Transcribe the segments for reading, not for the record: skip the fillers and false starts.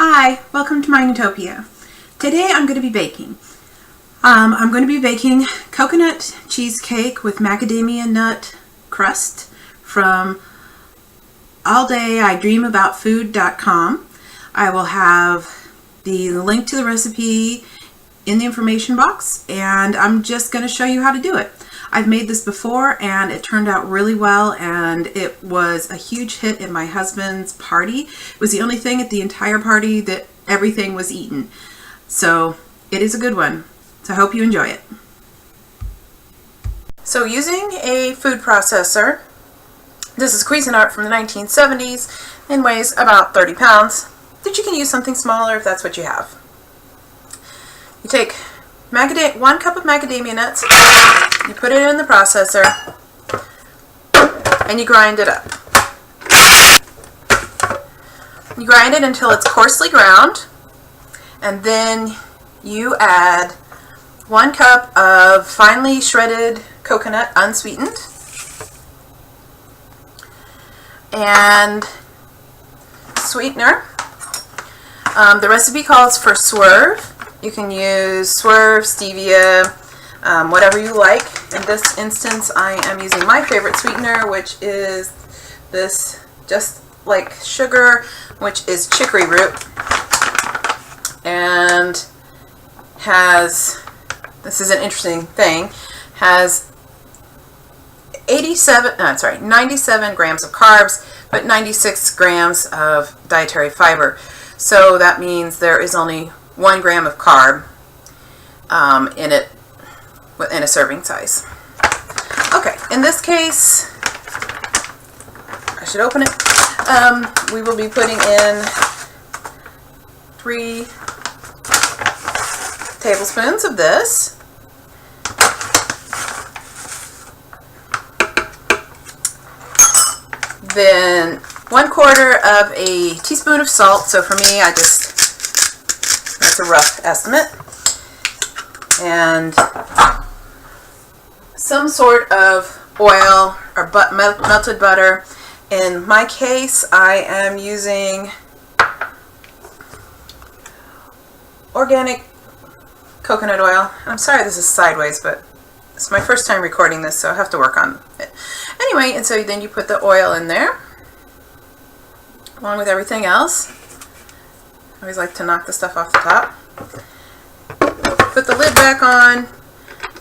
Hi, welcome to my Utopia. Today I'm going to be baking. I'm going to be baking coconut cheesecake with macadamia nut crust from alldayidreamaboutfood.com. I will have the link to the recipe in the information box, and I'm just going to show you how to do it. I've made this before and it turned out really well, and it was a huge hit at my husband's party. It was the only thing at the entire party that everything was eaten. So it is a good one. So I hope you enjoy it. So using a food processor, this is Cuisinart from the 1970s and weighs about 30 pounds, but you can use something smaller if that's what you have. You take 1 cup of macadamia nuts, you put it in the processor, and you grind it up. You grind it until it's coarsely ground, and then you add 1 cup of finely shredded coconut, unsweetened, and sweetener. The recipe calls for Swerve. You can use Swerve, stevia, whatever you like. In this instance, I am using my favorite sweetener, which is this, just like sugar, which is chicory root, and has, this is an interesting thing, has 97 grams of carbs, but 96 grams of dietary fiber. So that means there is only 1 gram of carb in it, in a serving size. Okay, in this case, I should open it. We will be putting in 3 tablespoons of this. Then 1/4 of a teaspoon of salt. So for me, that's a rough estimate. And some sort of oil or melted butter. In my case, I am using organic coconut oil. I'm sorry this is sideways, but it's my first time recording this, so I have to work on it. Anyway, and so then you put the oil in there, along with everything else. I always like to knock the stuff off the top. Put the lid back on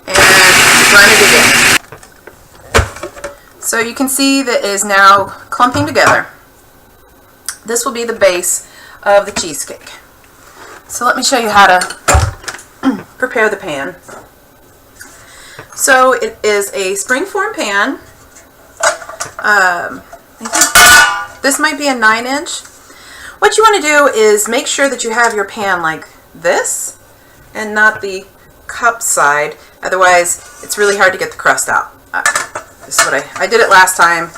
and grind it again. So you can see that it is now clumping together. This will be the base of the cheesecake. So let me show you how to prepare the pan. So it is a springform pan. I think this might be a 9-inch. What you want to do is make sure that you have your pan like this and not the cup side. Otherwise, it's really hard to get the crust out. This is what I did it last time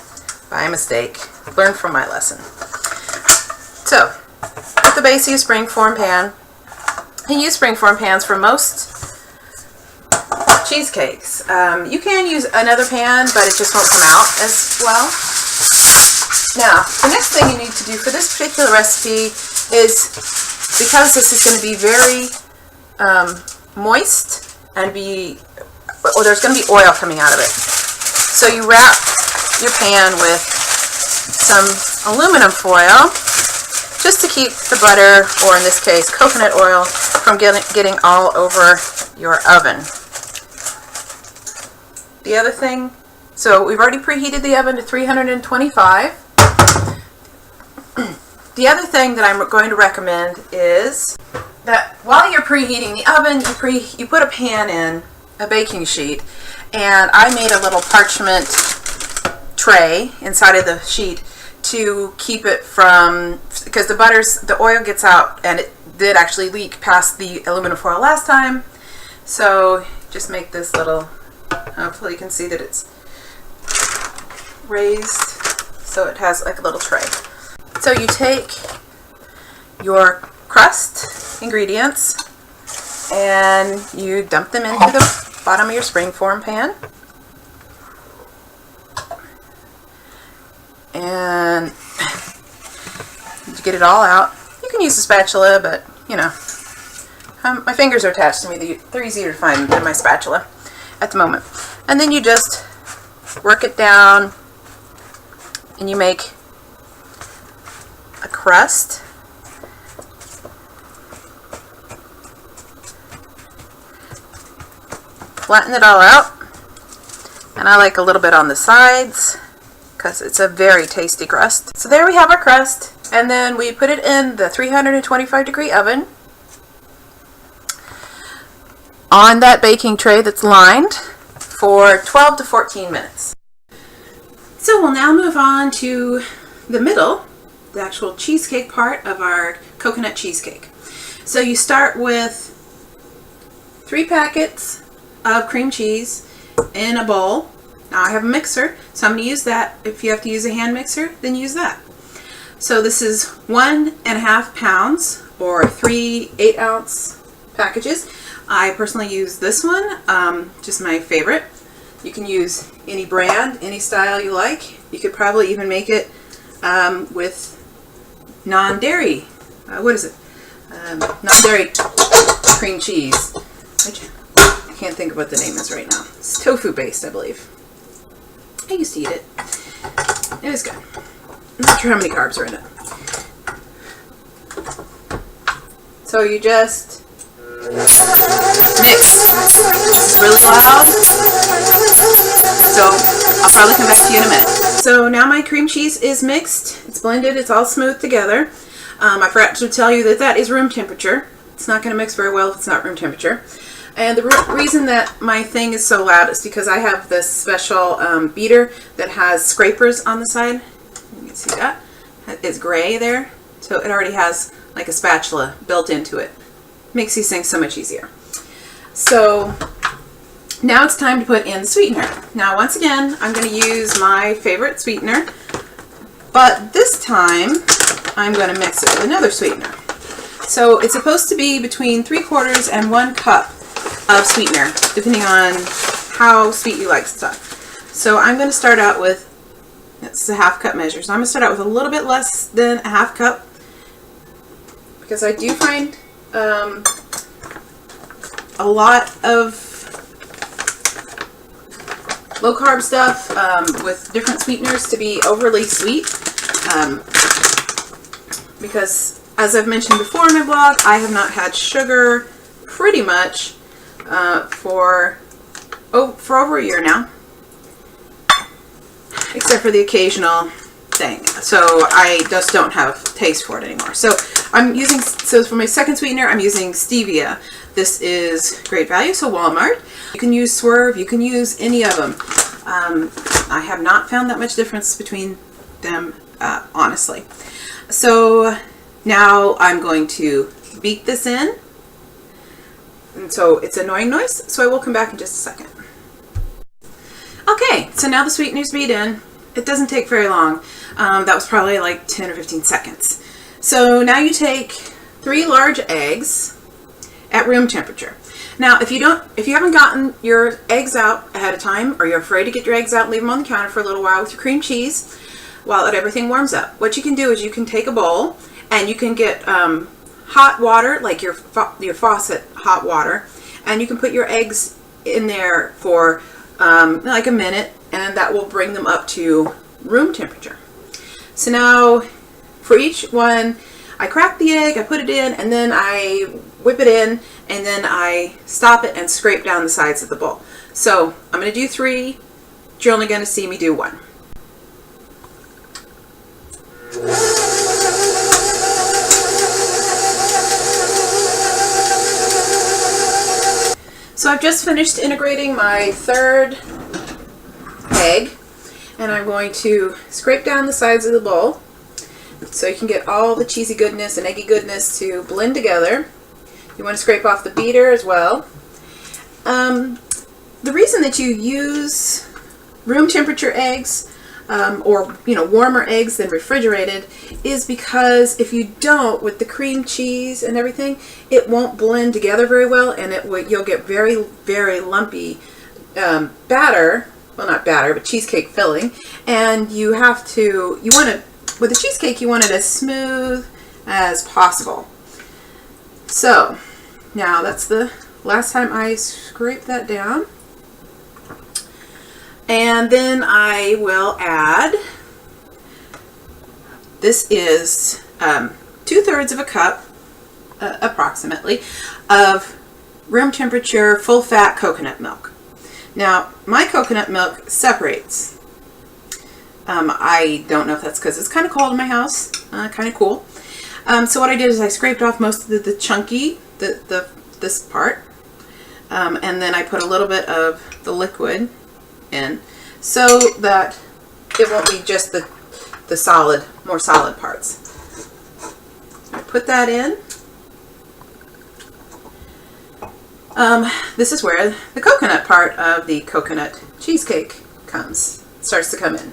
by mistake. Learned from my lesson. So, at the base of your springform pan, you use springform pans for most cheesecakes. You can use another pan, but it just won't come out as well. Now, the next thing you need to do for this particular recipe is, because this is going to be very moist and there's going to be oil coming out of it. So you wrap your pan with some aluminum foil just to keep the butter, or in this case coconut oil, from getting all over your oven. The other thing, so we've already preheated the oven to 325. The other thing that I'm going to recommend is that while you're preheating the oven, you put a pan in, a baking sheet, and I made a little parchment tray inside of the sheet to keep it from, because the oil gets out, and it did actually leak past the aluminum foil last time. So just make this little, hopefully you can see that it's raised so it has like a little tray. So you take your crust ingredients and you dump them into the bottom of your springform pan. And to get it all out, you You can use a spatula, but you know, my fingers are attached to me. They're easier to find than my spatula at the moment. And then you just work it down and you make a crust. Flatten it all out. And I like a little bit on the sides because it's a very tasty crust. So there we have our crust. And then we put it in the 325-degree oven on that baking tray that's lined for 12 to 14 minutes. So we'll now move on to the middle, the actual cheesecake part of our coconut cheesecake. So you start with 3 packets of cream cheese in a bowl. Now I have a mixer, so I'm going to use that. If you have to use a hand mixer, then use that. So this is 1.5 pounds or 3 8-ounce packages. I personally use this one, just my favorite. You can use any brand, any style you like. You could probably even make it with non-dairy, non-dairy cream cheese. I can't think of what the name is right now. It's tofu based, I believe. I used to eat it. It was good. I'm not sure how many carbs are in it. So you just mix. It's really loud, so I'll probably come back to you in a minute. So now my cream cheese is mixed. It's blended. It's all smooth together. I forgot to tell you that is room temperature. It's not going to mix very well if it's not room temperature. And the reason that my thing is so loud is because I have this special beater that has scrapers on the side. You can see that. It's gray there. So it already has like a spatula built into it. Makes these things so much easier. So now it's time to put in the sweetener. Now once again, I'm going to use my favorite sweetener. But this time, I'm going to mix it with another sweetener. So it's supposed to be between 3/4 and 1 cup of sweetener, depending on how sweet you like stuff. So I'm going to start out with, it's a 1/2 cup measure, so I'm going to start out with a little bit less than a 1/2 cup, because I do find a lot of low-carb stuff with different sweeteners to be overly sweet, because as I've mentioned before in my blog, I have not had sugar pretty much for over a year now, except for the occasional thing. So I just don't have taste for it anymore. So for my second sweetener, I'm using stevia. This is great value, so Walmart. You can use Swerve, you can use any of them. I have not found that much difference between them, honestly. So now I'm going to beat this in. And so it's an annoying noise, so I will come back in just a second. Okay, so now the sweetener's beat in. It doesn't take very long. That was probably like 10 or 15 seconds. So now you take 3 large eggs at room temperature. Now, if you haven't gotten your eggs out ahead of time, or you're afraid to get your eggs out and leave them on the counter for a little while with your cream cheese while everything warms up, what you can do is you can take a bowl and you can get hot water, like your faucet hot water, and you can put your eggs in there for like a minute, and that will bring them up to room temperature. So now for each one, I crack the egg, I put it in, and then I whip it in, and then I stop it and scrape down the sides of the bowl. So I'm going to do 3. You're only going to see me do 1. So I've just finished integrating my 3rd egg, and I'm going to scrape down the sides of the bowl so you can get all the cheesy goodness and eggy goodness to blend together. You want to scrape off the beater as well. The reason that you use room temperature eggs or warmer eggs than refrigerated is because if you don't, with the cream cheese and everything, it won't blend together very well, and you'll get very, very lumpy batter. Well, not batter, but cheesecake filling. And with the cheesecake, you want it as smooth as possible. So now that's the last time I scrape that down. And then I will add, this is 2/3 of a cup, approximately, of room temperature full fat coconut milk. Now my coconut milk separates. I don't know if that's because it's kind of cold in my house, kind of cool. So what I did is I scraped off most of the chunky, this part, and then I put a little bit of the liquid in so that it won't be just the solid, more solid parts. I put that in. This is where the coconut part of the coconut cheesecake starts to come in.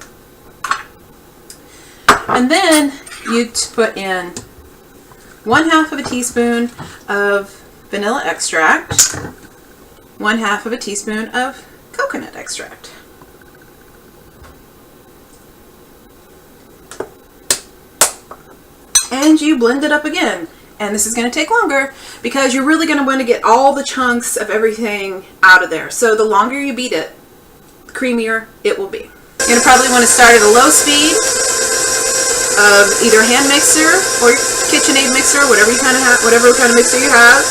And then you put in 1/2 of a teaspoon of vanilla extract, 1/2 of a teaspoon of coconut extract. And you blend it up again. And this is going to take longer because you're really going to want to get all the chunks of everything out of there. So the longer you beat it, the creamier it will be. You're going to probably want to start at a low speed of either a hand mixer or KitchenAid mixer, whatever kind of mixer you have.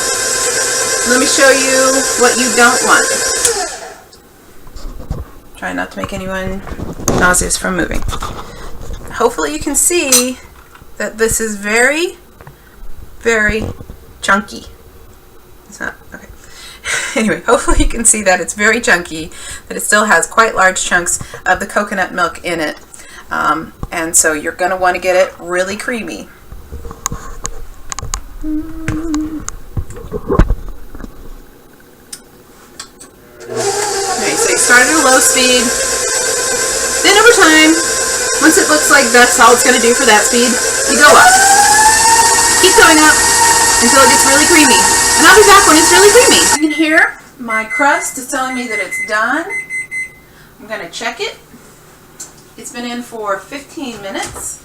Let me show you what you don't want. Try not to make anyone nauseous from moving. Hopefully you can see that this is very, very chunky. It's not, okay. Anyway, hopefully you can see that it's very chunky, that it still has quite large chunks of the coconut milk in it. And so you're going to want to get it really creamy. Okay, so you start at a low speed. Then over time, once it looks like that's all it's going to do for that speed, you go up. Keep going up until it gets really creamy. And I'll be back when it's really creamy. You can hear my crust is telling me that it's done. I'm going to check it. It's been in for 15 minutes.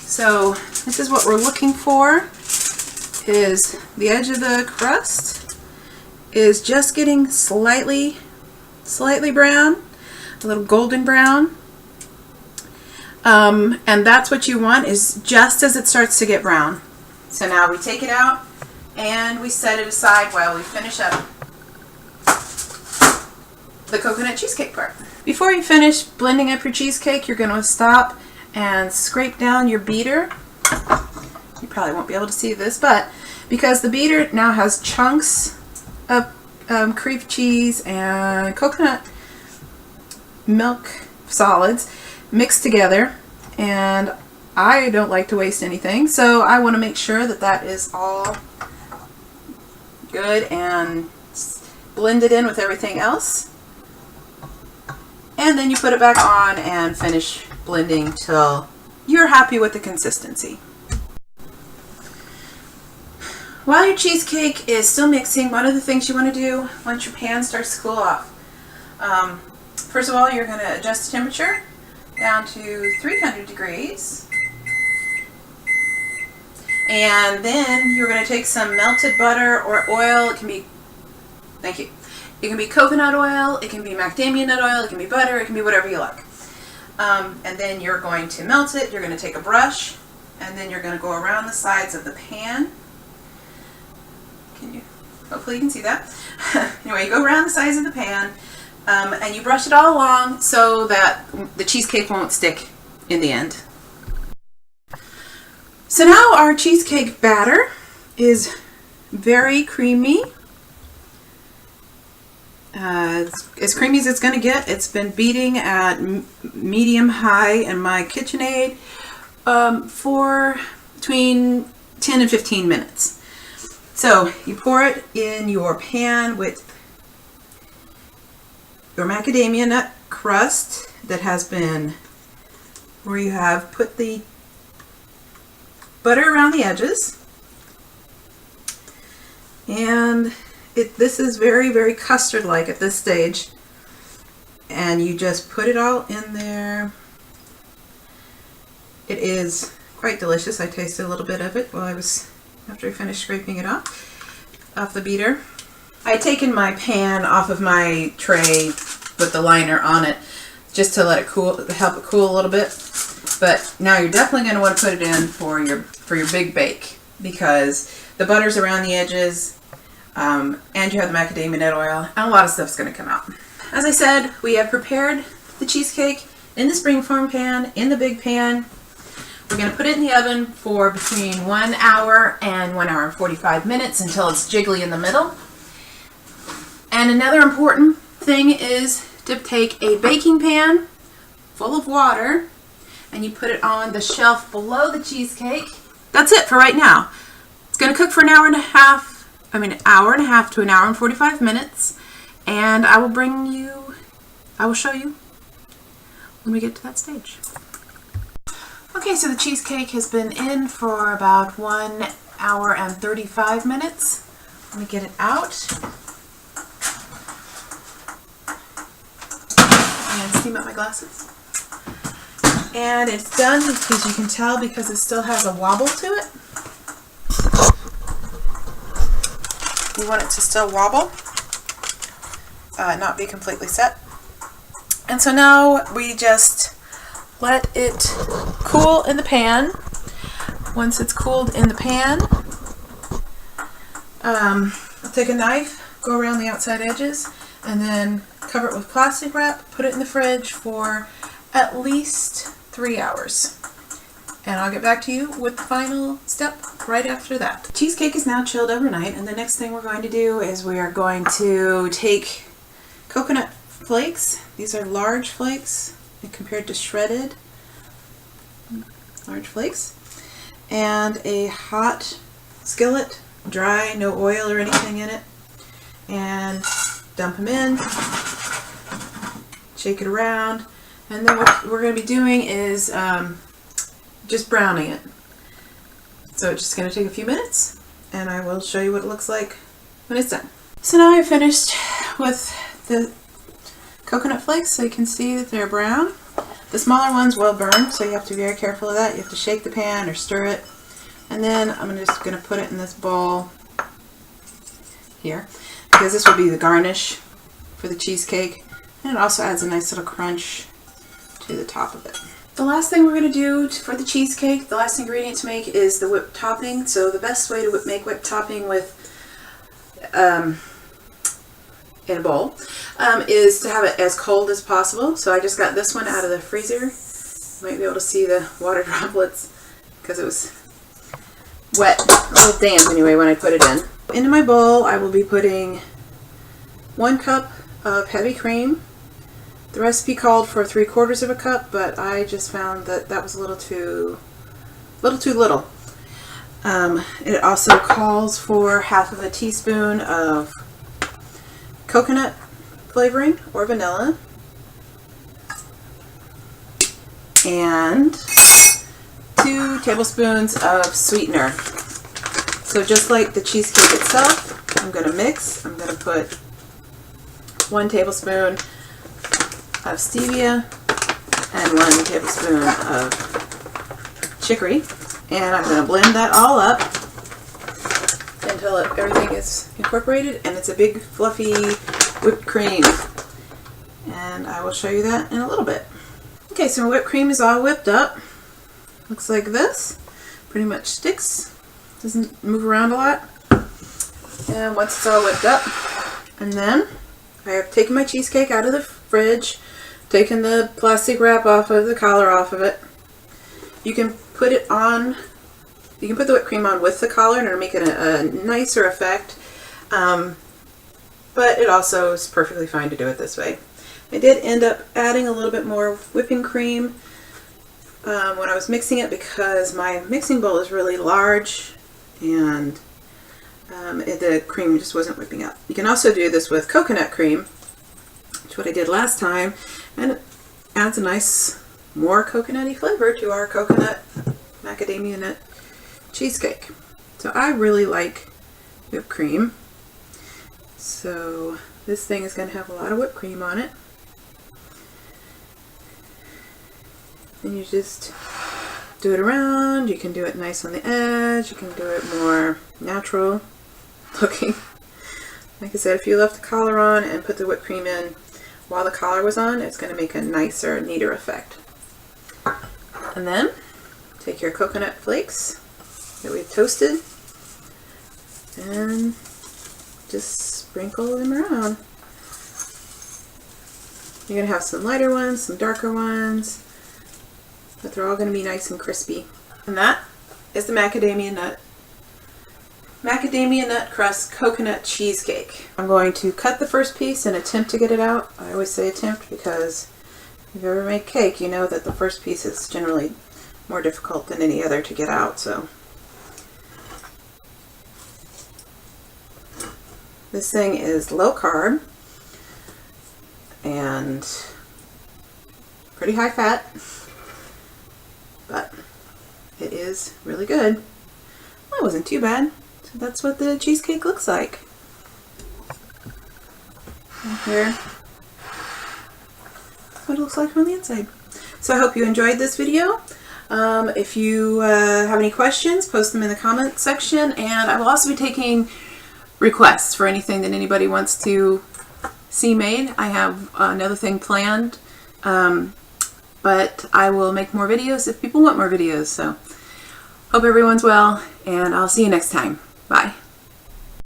So this is what we're looking for, is the edge of the crust is just getting slightly brown, a little golden brown. And that's what you want, is just as it starts to get brown. So now we take it out and we set it aside while we finish up the coconut cheesecake part. Before you finish blending up your cheesecake, you're going to stop and scrape down your beater. You probably won't be able to see this, but because the beater now has chunks of cream cheese and coconut milk solids mixed together, and I don't like to waste anything, so I want to make sure that that is all good and blended in with everything else. And then you put it back on and finish blending till you're happy with the consistency. While your cheesecake is still mixing, one of the things you want to do once your pan starts to cool off, first of all, you're going to adjust the temperature down to 300 degrees. And then you're going to take some melted butter or oil. It can be, thank you. It can be coconut oil, it can be macadamia nut oil, it can be butter, it can be whatever you like. And then you're going to melt it. You're going to take a brush, and then you're going to go around the sides of the pan. Hopefully you can see that. Anyway, you go around the sides of the pan, and you brush it all along so that the cheesecake won't stick in the end. So now our cheesecake batter is very creamy. As creamy as it's going to get. It's been beating at medium-high in my KitchenAid for between 10 and 15 minutes. So you pour it in your pan with your macadamia nut crust that has been, where you have put the butter around the edges, And this is very, very custard-like at this stage. And you just put it all in there. It is quite delicious. I tasted a little bit of it after I finished scraping it off the beater. I had taken my pan off of my tray with the liner on it just to let it cool, help it cool a little bit. But now you're definitely going to want to put it in for your big bake, because the butter's around the edges, and you have the macadamia nut oil, and a lot of stuff's going to come out. As I said, we have prepared the cheesecake in the springform pan, in the big pan. We're going to put it in the oven for between 1 hour and 1 hour and 45 minutes until it's jiggly in the middle. And another important thing is to take a baking pan full of water and you put it on the shelf below the cheesecake. That's it for right now. It's going to cook for an hour and a half to an hour and 45 minutes. And I will show you when we get to that stage. Okay, so the cheesecake has been in for about 1 hour and 35 minutes. Let me get it out and steam up my glasses. And it's done, as you can tell, because it still has a wobble to it. You want it to still wobble, not be completely set. And so now we just let it cool in the pan. Once it's cooled in the pan, I'll take a knife, go around the outside edges, and then cover it with plastic wrap, put it in the fridge for at least 3 hours. And I'll get back to you with the final step right after that. The cheesecake is now chilled overnight, and the next thing we're going to do is we are going to take coconut flakes. These are large flakes compared to shredded large flakes. And a hot skillet, dry, no oil or anything in it. And dump them in, shake it around, and then what we're going to be doing is just browning it. So it's just going to take a few minutes, and I will show you what it looks like when it's done. So now I've finished with the coconut flakes, so you can see that they're brown. The smaller ones will burn, so you have to be very careful of that. You have to shake the pan or stir it. And then I'm just going to put it in this bowl here, because this will be the garnish for the cheesecake, and it also adds a nice little crunch to the top of it. The last thing we're going to do for the cheesecake, the last ingredient to make, is the whipped topping. So the best way to make whipped topping with in a bowl is to have it as cold as possible. So I just got this one out of the freezer. You might be able to see the water droplets because it was wet, a little damp anyway when I put it in. Into my bowl I will be putting 1 cup of heavy cream. The recipe called for 3/4 of a cup, but I just found that that was a little too little. It also calls for 1/2 teaspoon of coconut flavoring or vanilla, and 2 tablespoons of sweetener. So just like the cheesecake itself, I'm going to mix. I'm going to put 1 tablespoon of stevia and 1 tablespoon of chicory, and I'm going to blend that all up until everything is incorporated and it's a big fluffy whipped cream, and I will show you that in a little bit. Okay, so my whipped cream is all whipped up. Looks like this. Pretty much sticks, doesn't move around a lot. And once it's all whipped up, and then I have taken my cheesecake out of the fridge, taken the plastic wrap off of the collar off of it. You can put it on, you can put the whipped cream on with the collar and it'll make it a nicer effect. But it also is perfectly fine to do it this way. I did end up adding a little bit more whipping cream when I was mixing it because my mixing bowl is really large and the cream just wasn't whipping up. You can also do this with coconut cream, which is what I did last time, and it adds a nice, more coconutty flavor to our coconut macadamia nut cheesecake. So I really like whipped cream. So this thing is going to have a lot of whipped cream on it. And you just do it around. You can do it nice on the edge. You can do it more natural looking. Like I said, if you left the collar on and put the whipped cream in while the collar was on, it's going to make a nicer, neater effect. And then take your coconut flakes that we've toasted and just sprinkle them around. You're going to have some lighter ones, some darker ones, but they're all going to be nice and crispy. And that is the macadamia nut crust coconut cheesecake. I'm going to cut the first piece and attempt to get it out. I always say attempt because if you've ever made cake, you know that the first piece is generally more difficult than any other to get out. So this thing is low carb and pretty high fat, but it is really good. Well, it wasn't too bad. So that's what the cheesecake looks like. And here, that's what it looks like from the inside. So I hope you enjoyed this video. If you have any questions, post them in the comment section, and I will also be taking requests for anything that anybody wants to see made. I have another thing planned, but I will make more videos if people want more videos. So hope everyone's well, and I'll see you next time. Bye.